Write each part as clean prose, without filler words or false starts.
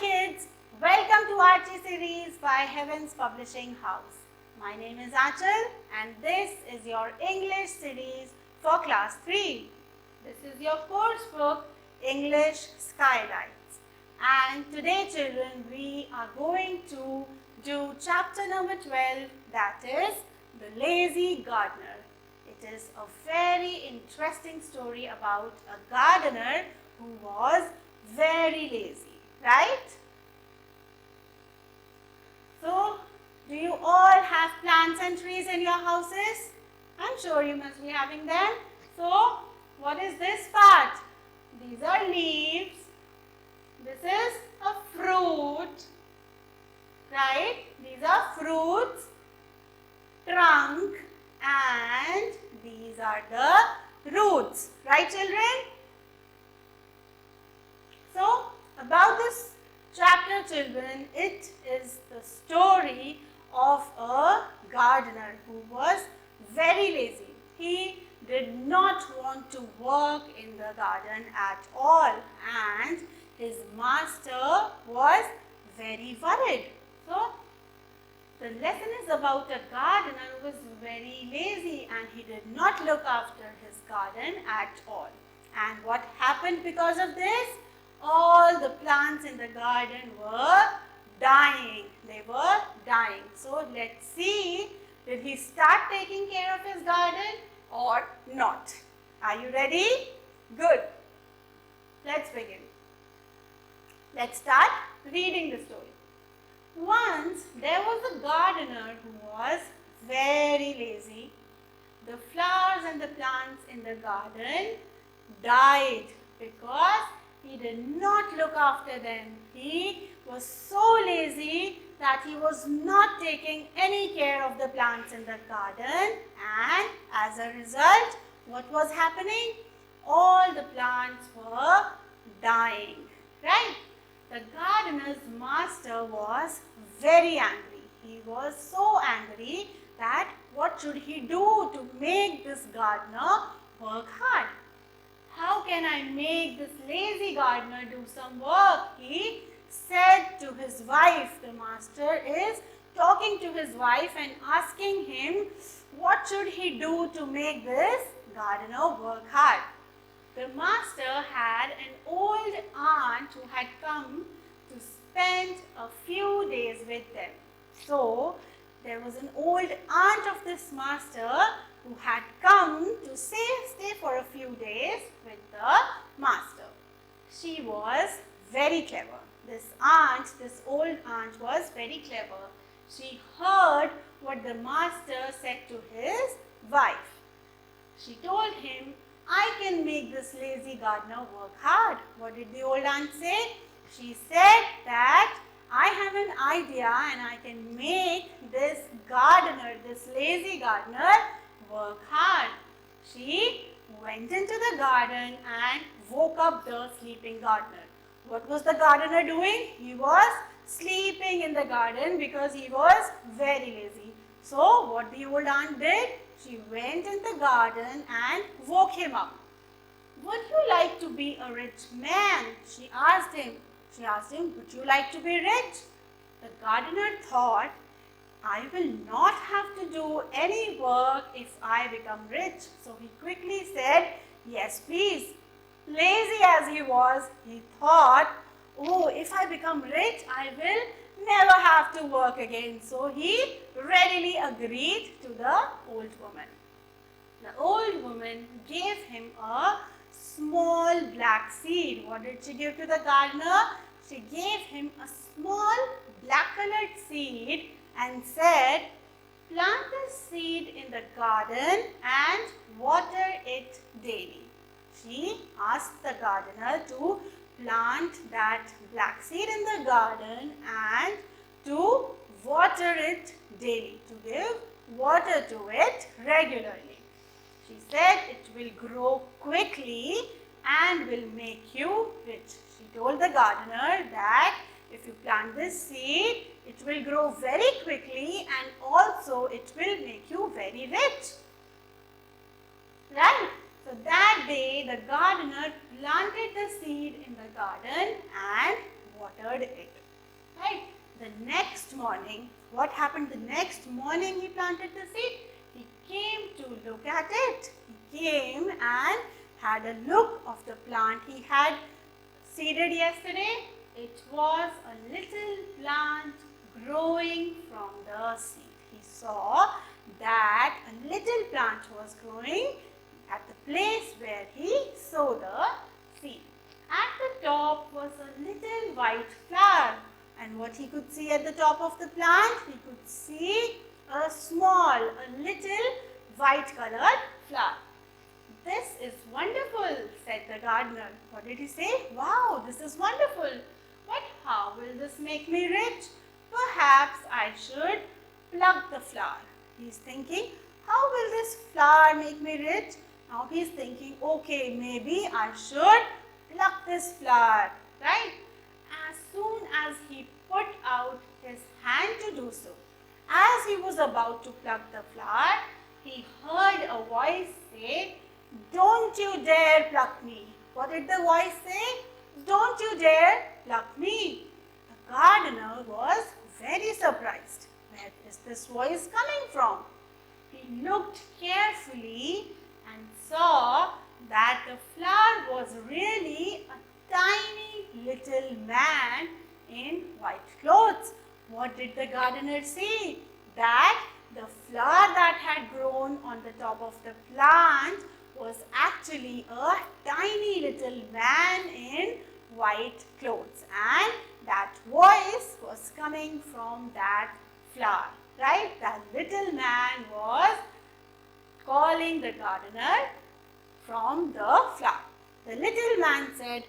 kids, welcome to RT series by Heavens Publishing House. My name is Achal and this is your English series for class 3. This is your course book English Skylights. And today children, we are going to do chapter number 12, that is The Lazy Gardener. It is a very interesting story about a gardener who was very lazy, right? So, do you all have plants and trees in your houses? I'm sure you must be having them. So, what is this part? These are leaves. This is a fruit, right? These are fruits, trunk, and these are the roots, right children? So, about this chapter children, it is the story of a gardener who was very lazy. He did not want to work in the garden at all and his master was very worried. So, the lesson is about a gardener who was very lazy and he did not look after his garden at all. And what happened because of this? All the plants in the garden were dying. They were dying. So, let's see, did he start taking care of his garden or not? Are you ready? Good. Let's begin. Let's start reading the story. Once there was a gardener who was very lazy. The flowers and the plants in the garden died because he did not look after them. He was so lazy that he was not taking any care of the plants in the garden, and as a result, what was happening? All the plants were dying, right? The gardener's master was very angry. He was so angry that what should he do to make this gardener work hard? How can I make this lazy gardener do some work? He said to his wife. The master is talking to his wife and asking him what should he do to make this gardener work hard. The master had an old aunt who had come to spend a few days with them. So, there was an old aunt of this master who had come to stay for a few days with the master. She was very clever. This old aunt was very clever. She heard what the master said to his wife. She told him, I can make this lazy gardener work hard. What did the old aunt say? She said that I have an idea and I can make this gardener, this lazy gardener, work hard. She went into the garden and woke up the sleeping gardener. What was the gardener doing? He was sleeping in the garden because he was very lazy. So, what the old aunt did? She went in the garden and woke him up. Would you like to be a rich man? She asked him. Would you like to be rich? The gardener thought, I will not have to do any work if I become rich. So he quickly said, yes please. Lazy as he was, he thought, oh, if I become rich, I will never have to work again. So he readily agreed to the old woman. The old woman gave him a small black seed. What did she give to the gardener? She gave him a small black colored seed and said, plant this seed in the garden and water it daily. She asked the gardener to plant that black seed in the garden and to water it daily, to give water to it regularly. She said it will grow quickly and will make you rich. She told the gardener that if you plant this seed, it will grow very quickly and also it will make you very rich. Right? So that day the gardener planted the seed in the garden and watered watered it. Right? The next morning, what happened the next morning he planted the seed? He came to look at it. He came and had a look of the plant he had seeded yesterday. It was a little plant growing from the seed. He saw that a little plant was growing at the place where he sowed the seed. At the top was a little white flower, and what he could see at the top of the plant? He could see a little white colored flower. This is wonderful, said the gardener. What did he say? Wow, this is wonderful. But how will this make me rich? Perhaps I should pluck the flower. He's thinking, how will this flower make me rich? Now he's thinking, okay, maybe I should pluck this flower, right? As soon as he put out his hand to do so, as he was about to pluck the flower, he heard a voice say, don't you dare pluck me. What did the voice say? Don't you dare pluck me. The gardener was very surprised. Where is this voice coming from? He looked carefully and saw that the flower was really a tiny little man in white clothes. What did the gardener see? That the flower that had grown on the top of the plant was actually a tiny little man in white clothes, and that voice was coming from that flower, right? That little man was calling the gardener from the flower. The little man said,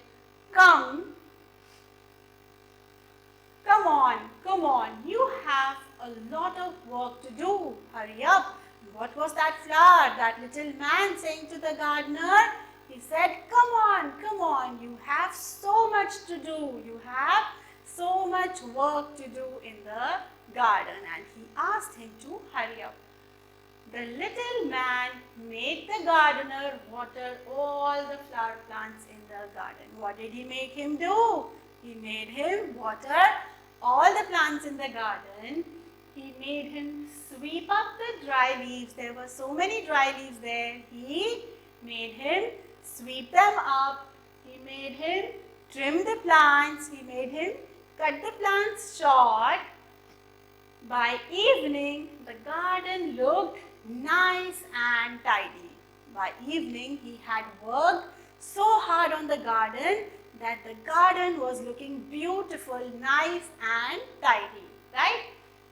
come on, you have a lot of work to do, hurry up. What was that flower? That little man saying to the gardener? He said, come on, you have so much to do. You have so much work to do in the garden. And he asked him to hurry up. The little man made the gardener water all the flower plants in the garden. What did he make him do? He made him water all the plants in the garden. He made him sweep up the dry leaves. There were so many dry leaves there. He made him sweep them up. He made him trim the plants. He made him cut the plants short. By evening, the garden looked nice and tidy. By evening, he had worked so hard on the garden that the garden was looking beautiful, nice and tidy, right?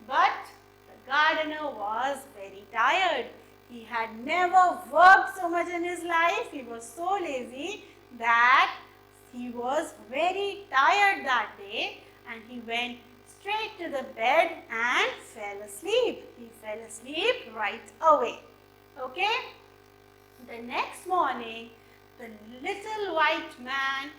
But the gardener was very tired. He had never worked so much in his life. He was so lazy that he was very tired that day, and he went straight to the bed and fell asleep. He fell asleep right away. Okay? The next morning, the little white man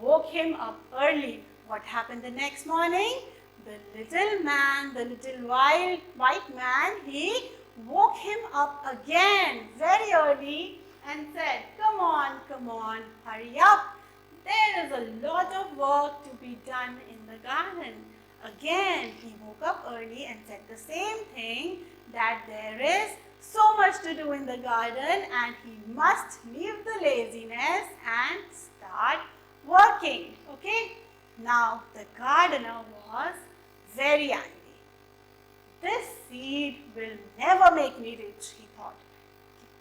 woke him up early. What happened the next morning? The little man, the little white man, he woke him up again very early and said, come on, hurry up. There is a lot of work to be done in the garden. Again, he woke up early and said the same thing, that there is so much to do in the garden and he must leave the laziness and start working. Okay? Now, the gardener was very angry. This seed will never make me rich, he thought.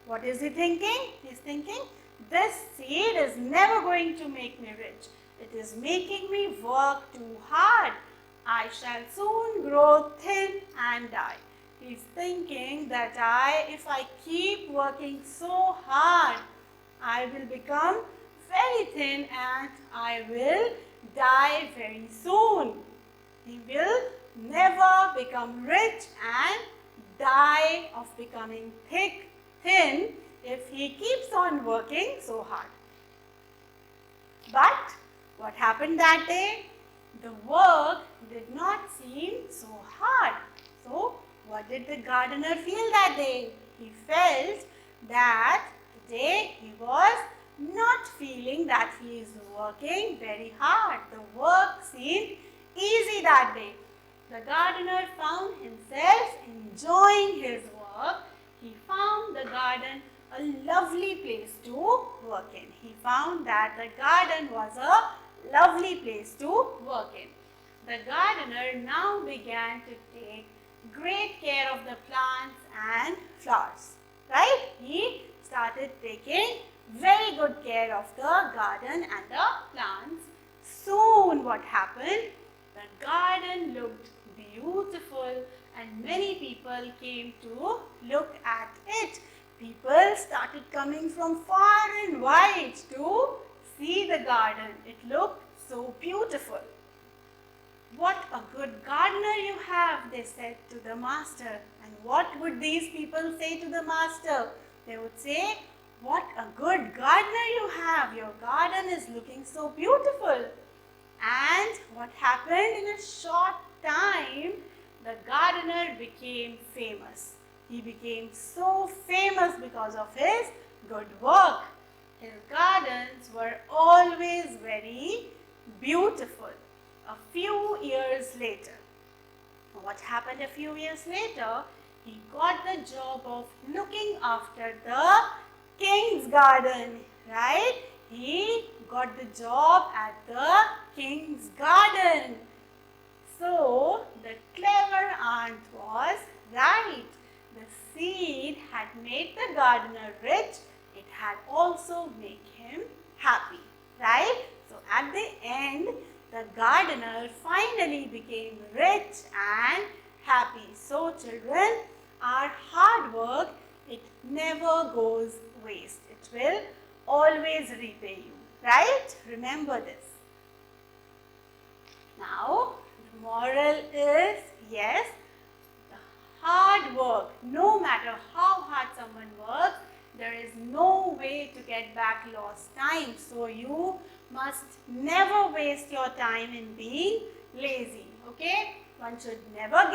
What is he thinking? He's thinking, this seed is never going to make me rich. It is making me work too hard. I shall soon grow thin and die. He's thinking that if I keep working so hard, I will become very thin and I will die very soon. He will never become rich and die of becoming thin if he keeps on working so hard. But what happened that day? The work did not seem so hard. So what did the gardener feel that day? He felt that today he was not feeling that he is working very hard. The work seemed that day. The gardener found himself enjoying his work. He found the garden a lovely place to work in. He found that the garden was a lovely place to work in. The gardener now began to take great care of the plants and flowers. Right? He started taking very good care of the garden and the plants. Soon what happened? The garden looked beautiful and many people came to look at it. People started coming from far and wide to see the garden. It looked so beautiful. What a good gardener you have, they said to the master. And what would these people say to the master? They would say, what a good gardener you have. Your garden is looking so beautiful. And what happened? In a short time, the gardener became famous. He became so famous because of his good work. His gardens were always very beautiful. A few years later, what happened a few years later? He got the job of looking after the king's garden, right? He got the job at the king's garden. So, the clever aunt was right. The seed had made the gardener rich. It had also made him happy, right? So, at the end, the gardener finally became rich and happy. So, children, our hard work, it never goes waste. It will always repay you, right? Remember this. Now, the moral is, yes, the hard work, no matter how hard someone works, there is no way to get back lost time. So, you must never waste your time in being lazy, okay? One should never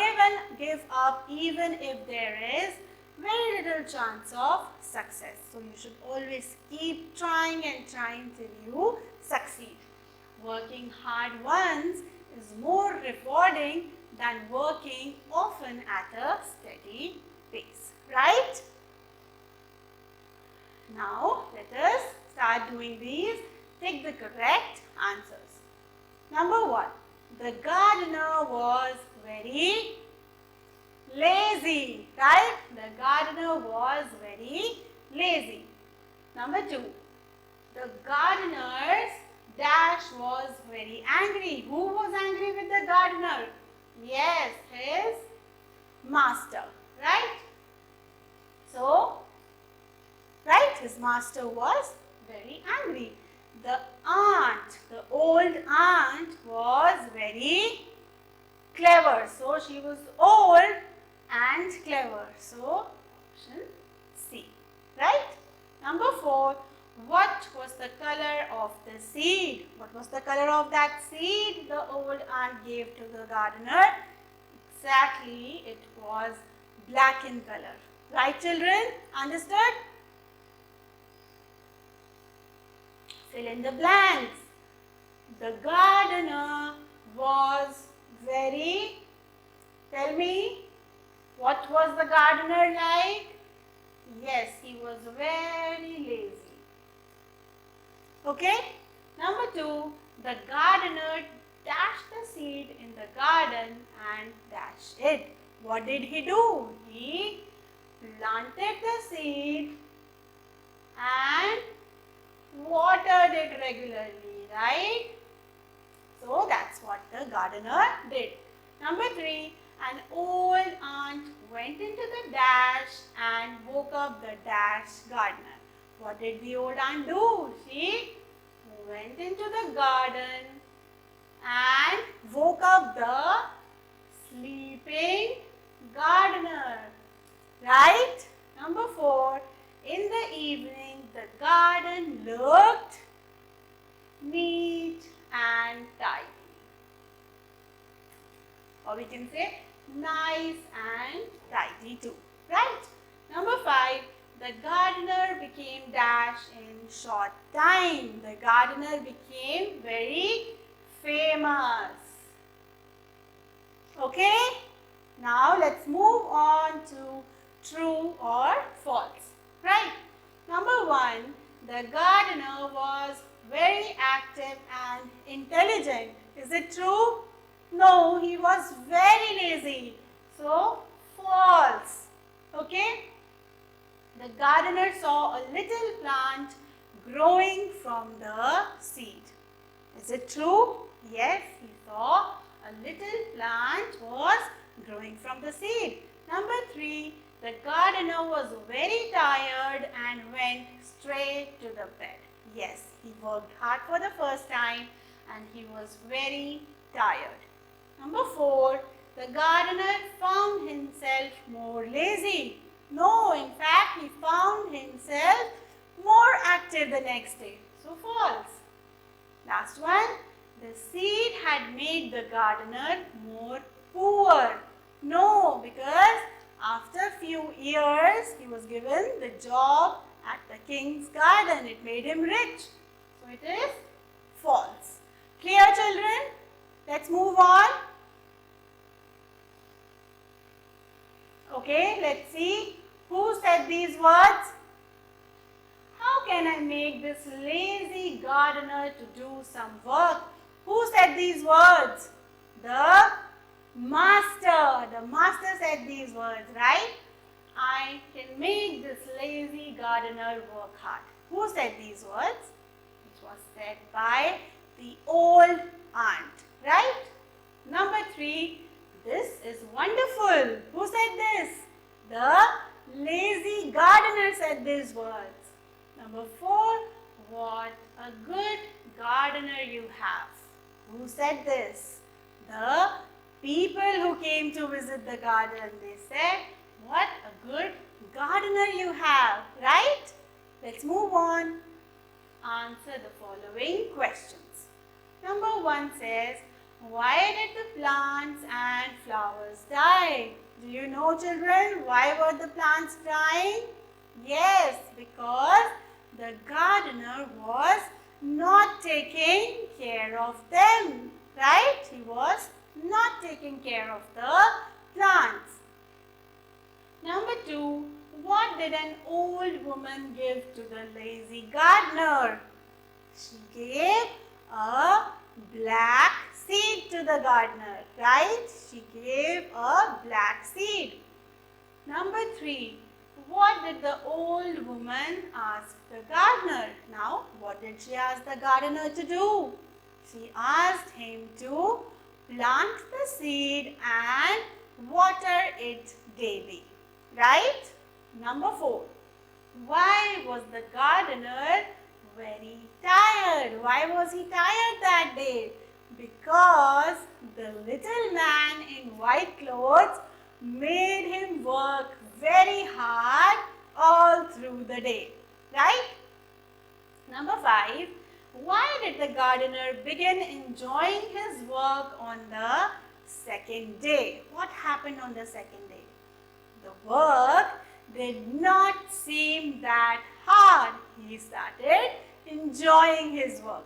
give up even if there is very little chance of success. So, you should always keep trying and trying till you succeed. Working hard once is more rewarding than working often at a steady pace, right? Now, let us start doing these. Take the correct answers. Number 1. The gardener was very lazy, right? The gardener was very lazy. Number 2. The gardener's dash was very angry. Who was angry with the gardener? Yes, his master, right? So, right, his master was very angry. The aunt, the old aunt was very clever. So, she was old and clever. So, option C, right? Number 4, what was the color of the seed? What was the color of that seed the old aunt gave to the gardener? Exactly, it was black in color. Right, children? Understood? Fill in the blanks. The gardener was very, tell me, what was the gardener like? Yes, he was very lazy. Okay? Number 2, the gardener dashed the seed in the garden and dashed it. What did he do? He planted the seed and watered it regularly, right? So, that's what the gardener did. Number 3, an old aunt went into the dash and woke up the dash gardener. What did the old aunt do? She went into the garden and woke up the sleeping gardener. Right? Number 4, in the evening, the garden looked neat and tidy. Or we can say nice and tidy too. Right? Number 5, the gardener became dash in short time. The gardener became very famous. Okay? Now let's move on to true or false. Right? Number 1, the gardener was very active and intelligent. Is it true? No, he was very lazy. So, false. Okay? The gardener saw a little plant growing from the seed. Is it true? Yes, he saw a little plant was growing from the seed. Number 3, the gardener was very tired and went straight to the bed. Yes, he worked hard for the first time and he was very tired. Number 4, the gardener found himself more lazy. No, in fact, he found himself more active the next day. So, false. Last one, the seed had made the gardener more poor. No, because after a few years, he was given the job at the king's garden. It made him rich. So, it is false. Clear, children? Let's move on. Okay, let's see. Who said these words? How can I make this lazy gardener to do some work? Who said these words? The master. The master said these words, right? I can make this lazy gardener work hard. Who said these words? It was said by the old aunt, right? Number 3, this is wonderful. Who said this? The lazy gardener said these words. Number 4, what a good gardener you have. Who said this? The people who came to visit the garden. They said, what a good gardener you have, right? Let's move on. Answer the following questions. Number 1 says, why did the plants and flowers die? Do you know, children, why were the plants dying? Yes, because the gardener was not taking care of them, right? He was not taking care of the plants. Number 2, what did an old woman give to the lazy gardener? She gave a black seed to the gardener, right? She gave a black seed. Number 3, what did the old woman ask the gardener? Now, what did she ask the gardener to do? She asked him to plant the seed and water it daily, right? Number 4, why was the gardener very tired? Why was he tired that day? Because the little man in white clothes made him work very hard all through the day, right? Number 5, why did the gardener begin enjoying his work on the second day? What happened on the second day? The work did not seem that hard. He started enjoying his work.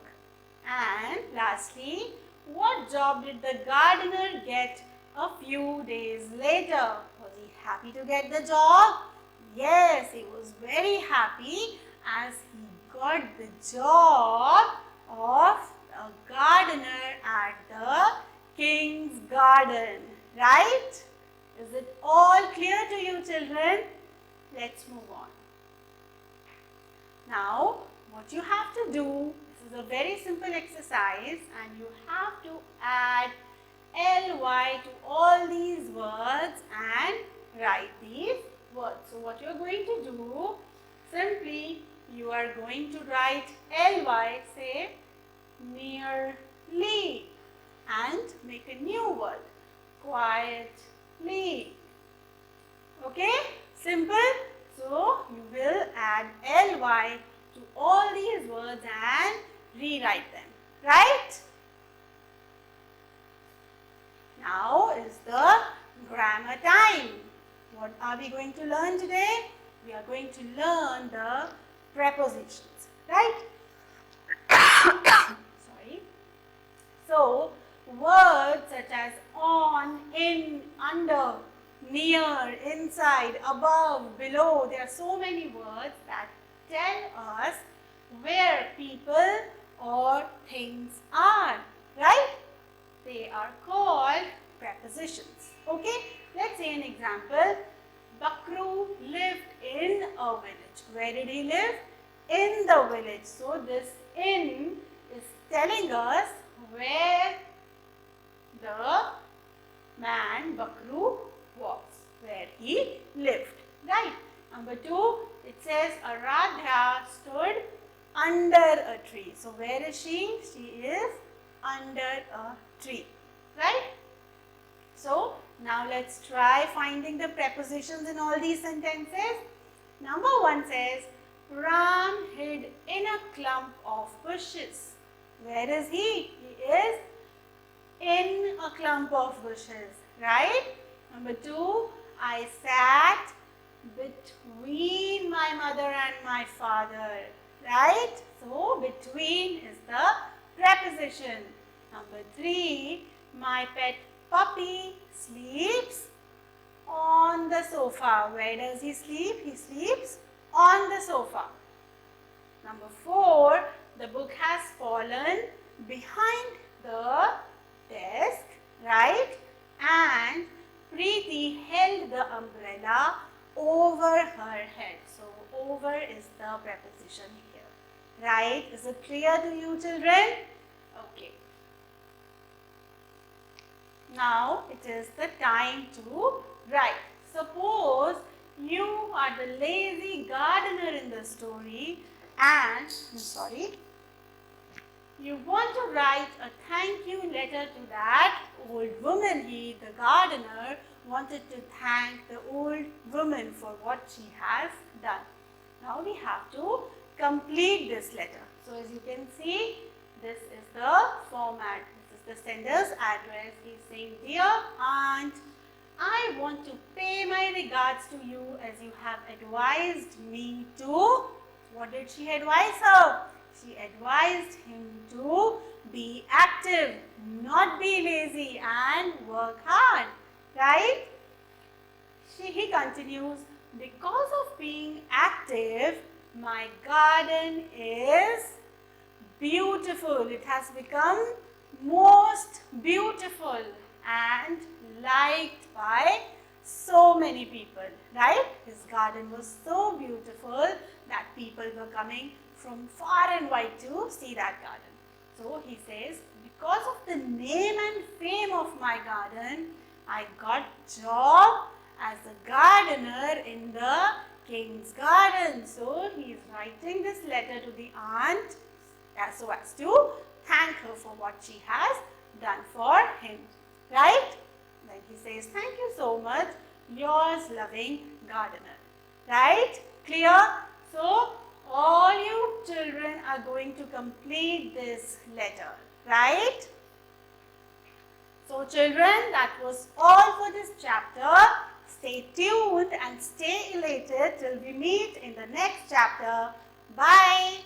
And lastly, what job did the gardener get a few days later? Was he happy to get the job? Yes, he was very happy as he got the job of a gardener at the king's garden, right? Is it all clear to you, children? Let's move on. Now, what you have to do, this is a very simple exercise and you have to add ly to all these words and write these words. So, what you are going to do, simply you are going to write ly, say nearly, and make a new word, quietly. Okay, simple. So, you will add ly to all these words and rewrite them, right? Now is the grammar time. What are we going to learn today? We are going to learn the prepositions, right? Sorry. So, words such as on, in, near, inside, above, below. There are so many words that tell us where people or things are, right? They are called prepositions. Okay, let's say an example. Bakru lived in a village. Where did he live? In the village. So this in is telling us where the man Bakru was, where he lived, right? Number 2, it says Aradhya stood under a tree. So where is she? She is under a tree, right? So now let's try finding the prepositions in all these sentences. Number 1 says Ram hid in a clump of bushes. Where is he? He is in a clump of bushes, right? Number 2, I sat between my mother and my father, right? So between is the preposition. Number 3, my pet puppy sleeps on the sofa. Where does he sleep? He sleeps on the sofa. Number 4, the book has fallen behind the desk, right? And Preeti held the umbrella over her head. So over is the preposition here, right? Is it clear to you, children? Okay. Now it is the time to write. Suppose you are the lazy gardener in the story and, you want to write a thank you letter to that old woman. He, the gardener, wanted to thank the old woman for what she has done. Now we have to complete this letter. So as you can see, this is the format. This is the sender's address. He is saying, dear aunt, I want to pay my regards to you as you have advised me to. What did she advise her? She advised him to be active, not be lazy and work hard, right? He continues, because of being active, my garden is beautiful. It has become most beautiful and liked by so many people, right? His garden was so beautiful that people were coming from far and wide to see that garden. So he says, because of the name and fame of my garden, I got job as a gardener in the king's garden. So he is writing this letter to the aunt so as to thank her for what she has done for him, right? Then he says, thank you so much, yours loving gardener, right? Clear? So all you children are going to complete this letter, right? So children, that was all for this chapter. Stay tuned and stay elated till we meet in the next chapter. Bye.